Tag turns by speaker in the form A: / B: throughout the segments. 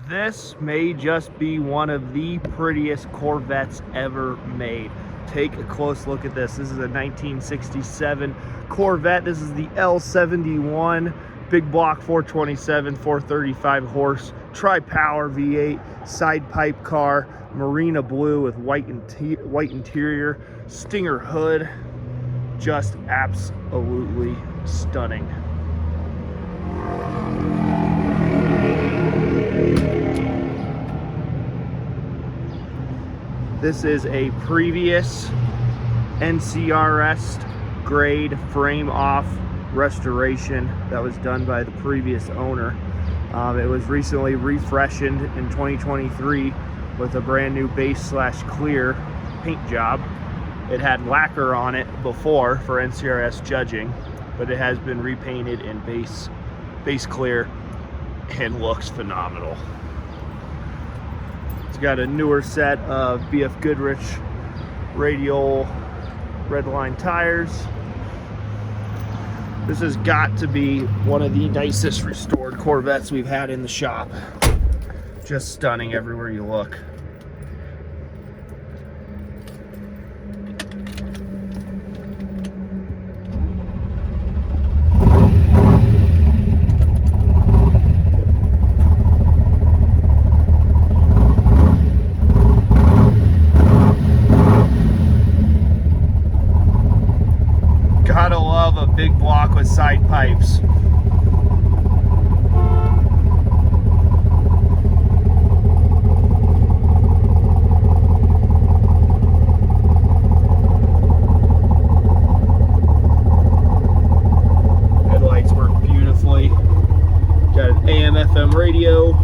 A: This may just be one of the prettiest Corvettes ever made. Take a close look at this. This is a 1967 Corvette. This is the L71 Big Block 427, 435 horse, Tri-Power V8, side pipe car, Marina Blue with white interior, Stinger hood. Just absolutely stunning. This is a previous NCRS grade frame off restoration that was done by the previous owner. It was recently refreshened in 2023 with a brand new base / clear paint job. It had lacquer on it before for NCRS judging, but it has been repainted in base clear and looks phenomenal. It's got a newer set of BF Goodrich radial Redline tires. This has got to be one of the nicest restored Corvettes we've had in the shop. Just stunning everywhere you look. Gotta love a big block with side pipes. Headlights work beautifully. Got an AM/FM radio.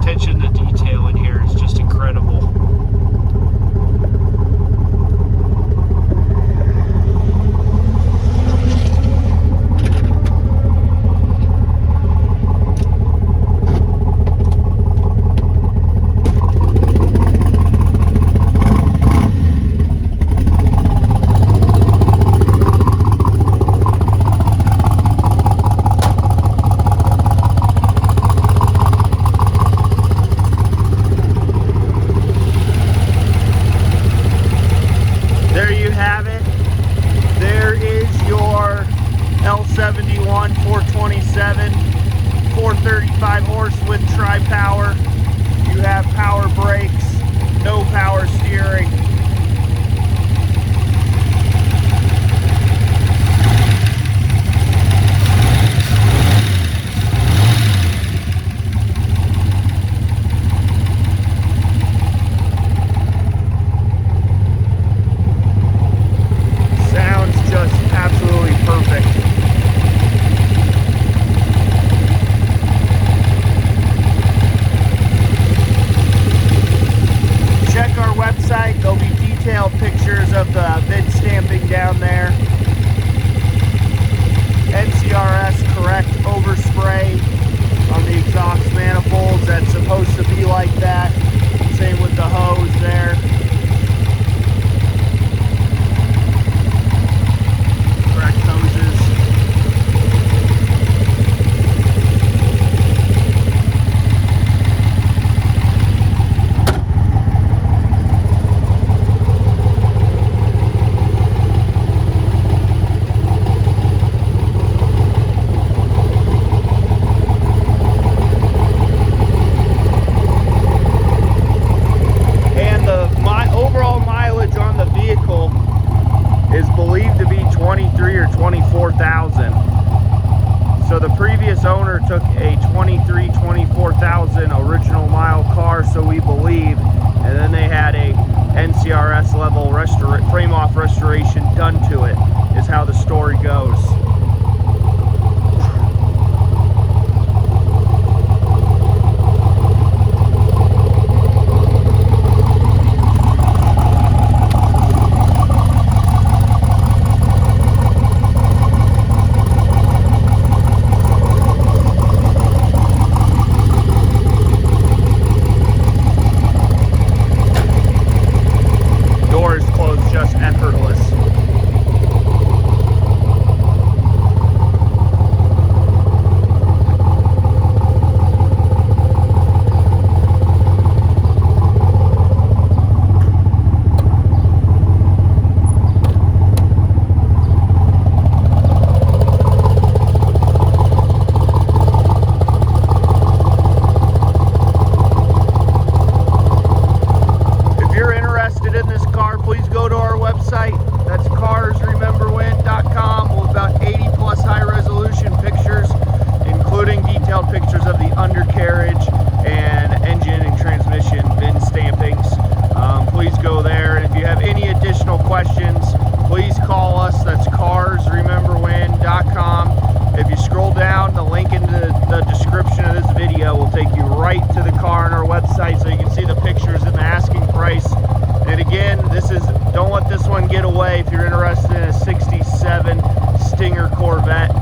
A: Attention to detail in here is just incredible. L71 427, 435 horse with Tri-Power. You have power brakes, no power steering. Sounds just absolutely perfect. Check our website. There'll be detailed pictures of the VIN stamping down there. NCRS correct overspray on the exhaust manifolds. That's supposed to be like that. Same with the hose there. Correct hoses. Overall mileage on the vehicle is believed to be 23 or 24,000. So the previous owner took a 23, 24,000 original mile car, so we believe, and then they had a NCRS level frame off restoration done to it, is how the story goes. Corvette.